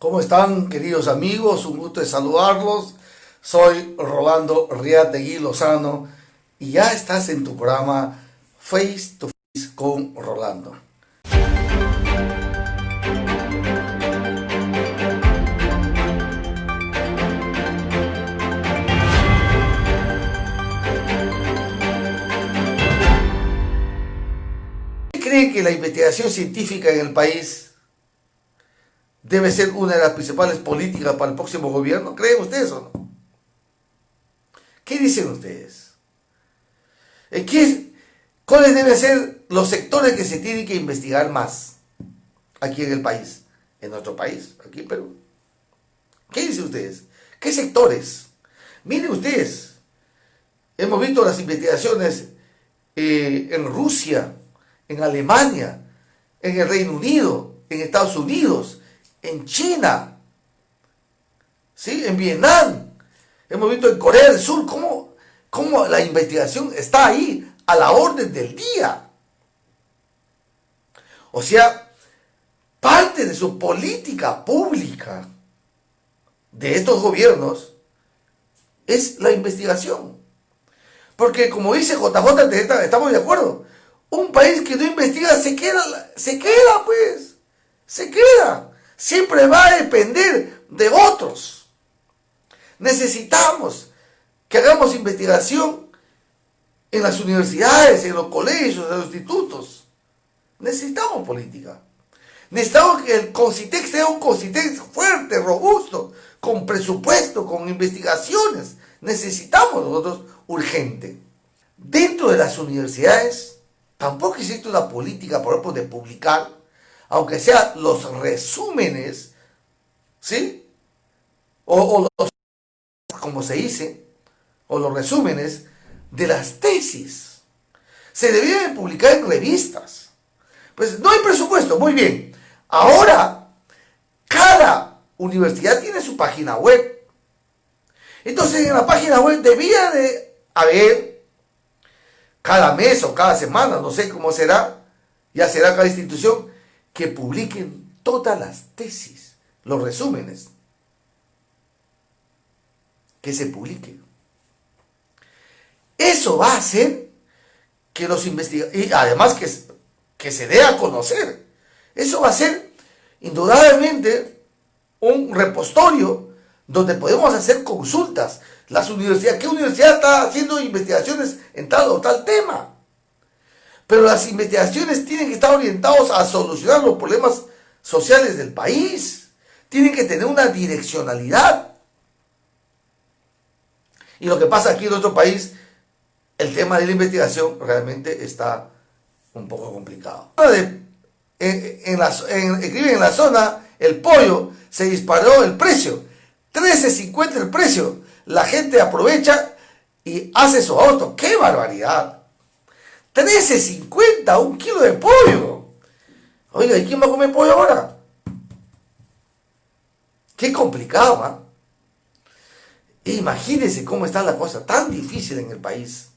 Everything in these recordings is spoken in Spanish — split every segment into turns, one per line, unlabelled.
¿Cómo están, queridos amigos? Un gusto de saludarlos. Soy Rolando Riategui Lozano y ya estás en tu programa Face to Face con Rolando. ¿Cree que la investigación científica en el país debe ser una de las principales políticas para el próximo gobierno? ¿Creen ustedes o no? ¿Qué dicen ustedes? ¿Cuáles deben ser los sectores que se tienen que investigar más aquí en el país? En nuestro país, aquí en Perú. ¿Qué dicen ustedes? ¿Qué sectores? Miren ustedes, hemos visto las investigaciones en Rusia, en Alemania, en el Reino Unido, en Estados Unidos, en China, ¿sí? En Vietnam. Hemos visto en Corea del Sur cómo la investigación está ahí a la orden del día. O sea, parte de su política pública de estos gobiernos es la investigación. Porque como dice JJ, estamos de acuerdo, un país que no investiga se queda pues, se queda. Siempre va a depender de otros. Necesitamos que hagamos investigación en las universidades, en los colegios, en los institutos. Necesitamos política. Necesitamos que el CONCITEC sea un CONCITEC fuerte, robusto, con presupuesto, con investigaciones. Necesitamos nosotros urgente. Dentro de las universidades tampoco existe una política, por ejemplo, de publicar, aunque sea los resúmenes, ¿sí? O los, como se dice, o los resúmenes de las tesis. Se deberían publicar en revistas. Pues no hay presupuesto, muy bien. Ahora, cada universidad tiene su página web. Entonces, en la página web debía de haber, cada mes o cada semana, no sé cómo será, ya será cada institución, que publiquen todas las tesis, los resúmenes, que se publiquen. Eso va a hacer que los investigadores, y además que se dé a conocer, eso va a ser indudablemente un repositorio donde podemos hacer consultas. Las universidades, ¿qué universidad está haciendo investigaciones en tal o tal tema? Pero las investigaciones tienen que estar orientadas a solucionar los problemas sociales del país. Tienen que tener una direccionalidad. Y lo que pasa aquí en nuestro país, el tema de la investigación realmente está un poco complicado. Escriben en la zona, el pollo, se disparó el precio. 13.50 el precio. La gente aprovecha y hace su ahorro. ¡Qué barbaridad! 13.50 un kilo de pollo. Oiga, ¿y quién va a comer pollo ahora? Qué complicado, ¿ah? Imagínense cómo está la cosa, tan difícil en el país.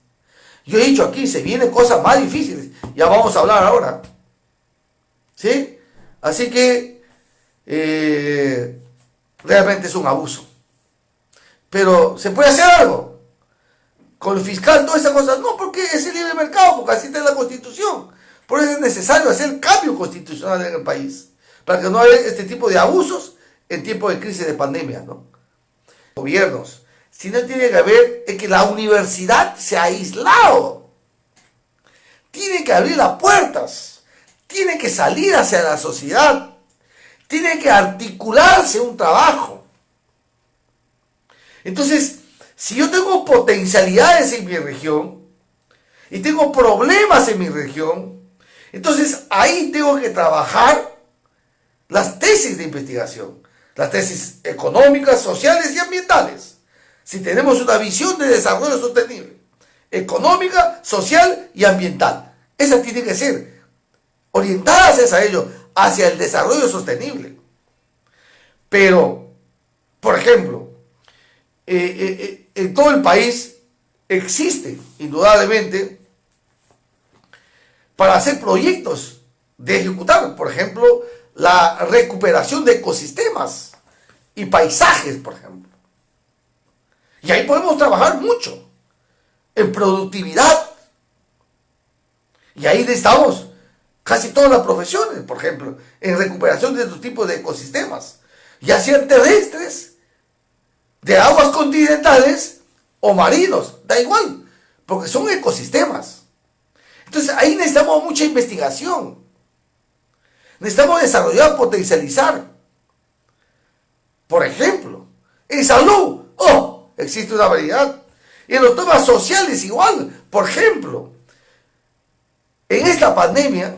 Yo he dicho aquí, se vienen cosas más difíciles. Ya vamos a hablar ahora. ¿Sí? Así que realmente es un abuso. Pero ¿se puede hacer algo? Con el fiscal, todas esas cosas. No, porque es el libre mercado, porque así está la Constitución. Por eso es necesario hacer cambio constitucional en el país, para que no haya este tipo de abusos en tiempo de crisis de pandemia, ¿no? Gobiernos, si no tiene que haber, es que la universidad se ha aislado. Tiene que abrir las puertas, tiene que salir hacia la sociedad, tiene que articularse un trabajo. Entonces, si yo tengo potencialidades en mi región y tengo problemas en mi región, entonces ahí tengo que trabajar las tesis de investigación, las tesis económicas, sociales y ambientales. Si tenemos una visión de desarrollo sostenible, económica, social y ambiental, esas tienen que ser orientadas hacia ello, hacia el desarrollo sostenible. Pero, por ejemplo, en todo el país existe, indudablemente, para hacer proyectos de ejecutar, por ejemplo, la recuperación de ecosistemas y paisajes, por ejemplo. Y ahí podemos trabajar mucho en productividad. Y ahí necesitamos casi todas las profesiones, por ejemplo, en recuperación de estos tipos de ecosistemas, ya sean terrestres, de aguas continentales o marinos, da igual, porque son ecosistemas. Entonces ahí necesitamos mucha investigación. Necesitamos desarrollar, potencializar. Por ejemplo, en salud, existe una variedad. Y en los temas sociales igual. Por ejemplo, en esta pandemia,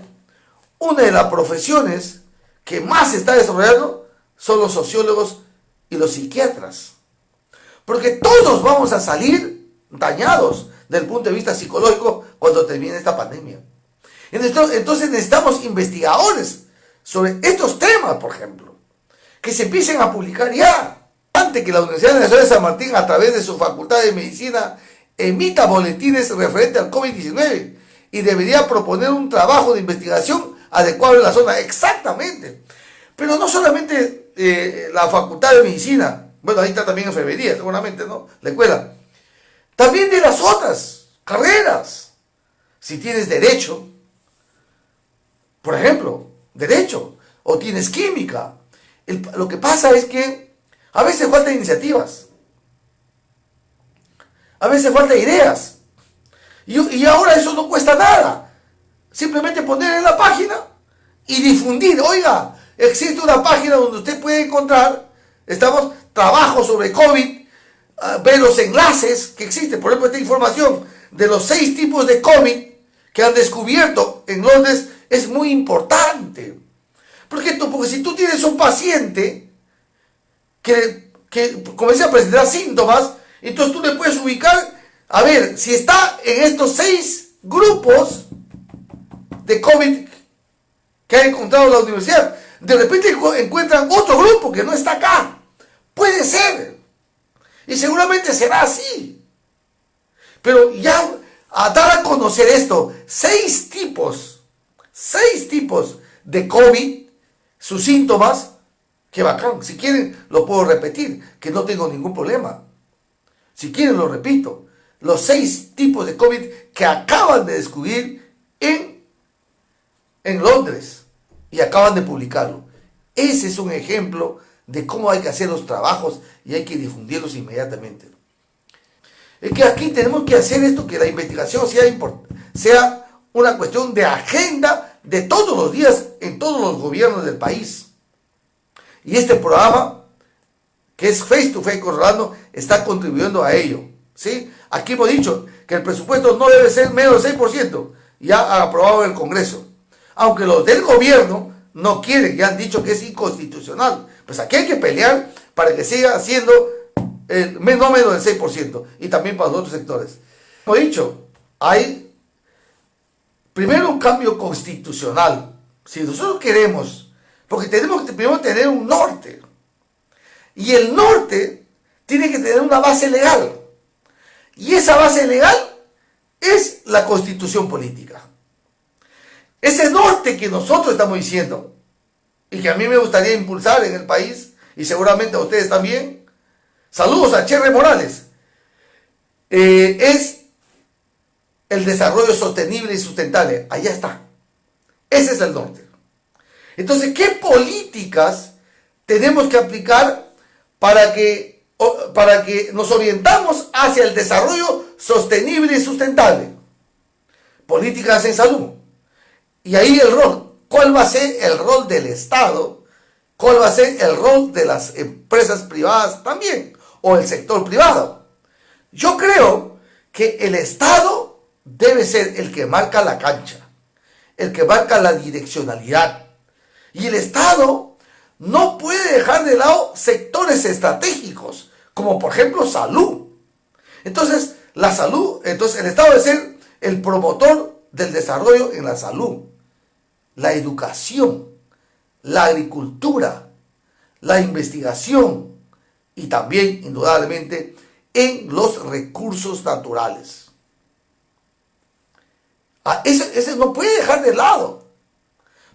una de las profesiones que más se está desarrollando son los sociólogos y los psiquiatras. Porque todos vamos a salir dañados desde el punto de vista psicológico cuando termine esta pandemia. Entonces necesitamos investigadores sobre estos temas, por ejemplo, que se empiecen a publicar ya. Antes que la Universidad Nacional de San Martín, a través de su Facultad de Medicina, emita boletines referentes al COVID-19 y debería proponer un trabajo de investigación adecuado en la zona. Exactamente. Pero no solamente la Facultad de Medicina, bueno, ahí está también enfermería, seguramente, ¿no? La escuela. También de las otras carreras. Si tienes derecho, por ejemplo, derecho, o tienes química. Lo que pasa es que a veces faltan iniciativas. A veces faltan ideas. Y ahora eso no cuesta nada. Simplemente poner en la página y difundir. Oiga, existe una página donde usted puede encontrar, trabajos sobre COVID, ver los enlaces que existen. Por ejemplo, esta información de los 6 tipos de COVID que han descubierto en Londres es muy importante. Porque si tú tienes un paciente que comienza a presentar síntomas, entonces tú le puedes ubicar, a ver, si está en estos 6 grupos de COVID que ha encontrado la universidad, de repente encuentran otro grupo que no está acá. Puede ser. Y seguramente será así. Pero ya a dar a conocer esto, 6 tipos de COVID, sus síntomas, qué bacán. Si quieren, lo puedo repetir, que no tengo ningún problema. Si quieren, lo repito. Los 6 tipos de COVID que acaban de descubrir en Londres y acaban de publicarlo. Ese es un ejemplo de cómo hay que hacer los trabajos y hay que difundirlos inmediatamente. Es que aquí tenemos que hacer esto, que la investigación sea una cuestión de agenda de todos los días en todos los gobiernos del país. Y este programa, que es Face to Face con Rolando, está contribuyendo a ello. ¿Sí? Aquí hemos dicho que el presupuesto no debe ser menos del 6%, ya aprobado en el Congreso. Aunque los del gobierno no quieren, ya han dicho que es inconstitucional. Pues aquí hay que pelear para que siga siendo no menos del 6%, y también para los otros sectores. Como he dicho, hay primero un cambio constitucional. Si nosotros queremos, porque tenemos que primero tener un norte, y el norte tiene que tener una base legal, y esa base legal es la constitución política. Ese norte que nosotros estamos diciendo, y que a mí me gustaría impulsar en el país, y seguramente a ustedes también, saludos a Cherry Morales, es el desarrollo sostenible y sustentable. Allá está. Ese es el norte. Entonces, ¿qué políticas tenemos que aplicar para que nos orientamos hacia el desarrollo sostenible y sustentable? Políticas en salud. Y ahí el rol. ¿Cuál va a ser el rol del Estado? ¿Cuál va a ser el rol de las empresas privadas también? O el sector privado. Yo creo que el Estado debe ser el que marca la cancha, el que marca la direccionalidad. Y el Estado no puede dejar de lado sectores estratégicos, como por ejemplo salud. Entonces, el Estado debe ser el promotor del desarrollo en la salud, la educación, la agricultura, la investigación y también, indudablemente, en los recursos naturales. Ese no puede dejar de lado,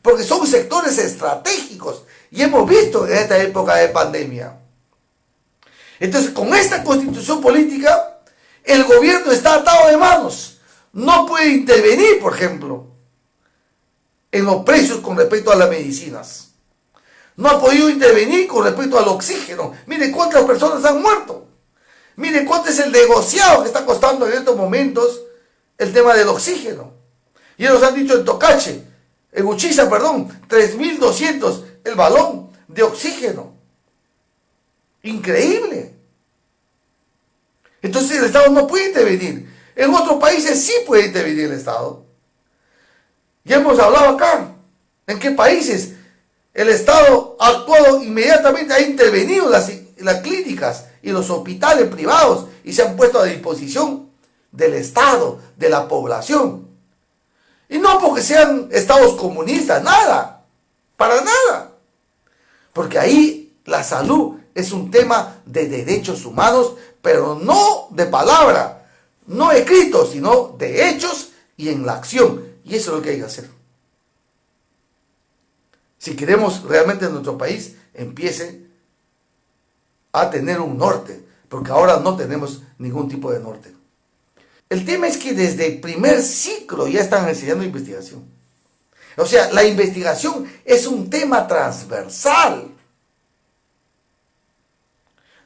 porque son sectores estratégicos y hemos visto en esta época de pandemia. Entonces, con esta constitución política, el gobierno está atado de manos. No puede intervenir, por ejemplo, en los precios con respecto a las medicinas. No ha podido intervenir con respecto al oxígeno. Mire cuántas personas han muerto. Mire cuánto es el negociado que está costando en estos momentos el tema del oxígeno. Y ellos han dicho en Tocache, en Uchiza, perdón, 3.200 el balón de oxígeno. Increíble. Entonces el Estado no puede intervenir. En otros países sí puede intervenir el Estado. Ya hemos hablado acá. ¿En qué países el Estado ha actuado inmediatamente, ha intervenido las clínicas y los hospitales privados y se han puesto a disposición del Estado, de la población? Y no porque sean estados comunistas, nada, para nada. Porque ahí la salud es un tema de derechos humanos, pero no de palabra, no escrito, sino de hechos y en la acción. Y eso es lo que hay que hacer. Si queremos realmente en nuestro país empiece a tener un norte, porque ahora no tenemos ningún tipo de norte. El tema es que desde el primer ciclo ya están enseñando investigación. O sea, la investigación es un tema transversal.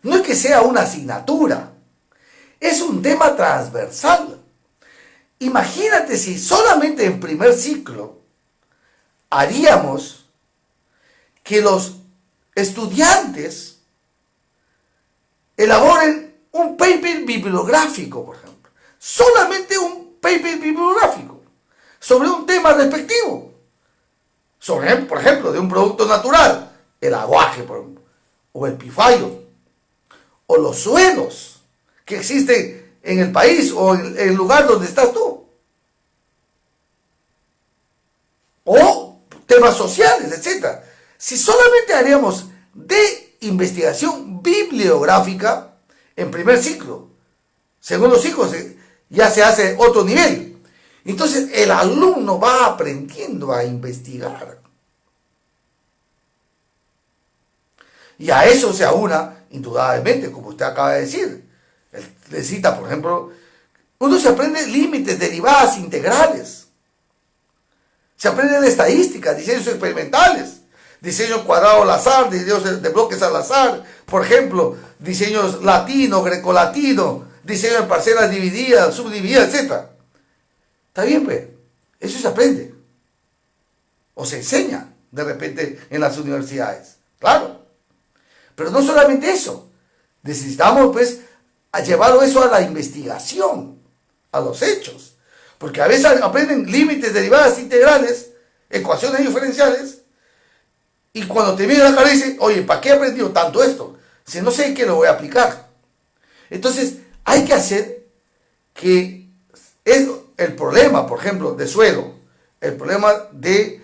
No es que sea una asignatura, es un tema transversal. Imagínate si solamente en primer ciclo haríamos que los estudiantes elaboren un paper bibliográfico, por ejemplo. Solamente un paper bibliográfico sobre un tema respectivo. Sobre, por ejemplo, de un producto natural, el aguaje, por ejemplo, o el pifallo, o los suelos que existen en el país o en el lugar donde estás tú. O temas sociales, etc. Si solamente haríamos de investigación bibliográfica en primer ciclo, segundo ciclo ya se hace otro nivel. Entonces el alumno va aprendiendo a investigar. Y a eso se aúna, indudablemente, como usted acaba de decir. Necesita, por ejemplo, uno se aprende límites, derivadas, integrales. Se aprende de estadísticas, diseños experimentales, diseño cuadrado al azar, diseños de bloques al azar, por ejemplo, diseños latino, grecolatino, diseño de parcelas divididas, subdivididas, etc. Está bien, pues, eso se aprende. O se enseña, de repente, en las universidades. Claro. Pero no solamente eso. Necesitamos, pues, llevarlo eso a la investigación, a los hechos. Porque a veces aprenden límites, derivadas, integrales, ecuaciones diferenciales, y cuando te viene la cara dice, oye, ¿para qué he aprendido tanto esto? Si no sé qué lo voy a aplicar. Entonces, hay que hacer que el problema, por ejemplo, de suelo, el problema del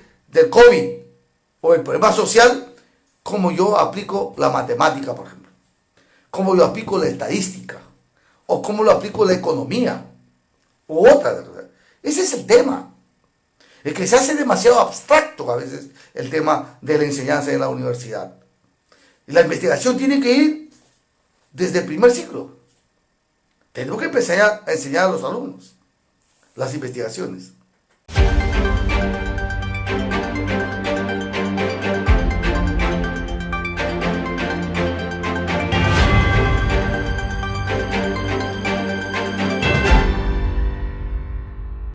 COVID, o el problema social, como yo aplico la matemática, por ejemplo, cómo yo aplico la estadística, o cómo lo aplico la economía, u otra. Ese es el tema. Es que se hace demasiado abstracto a veces el tema de la enseñanza en la universidad. Y la investigación tiene que ir desde el primer ciclo. Tenemos que empezar a enseñar a los alumnos las investigaciones.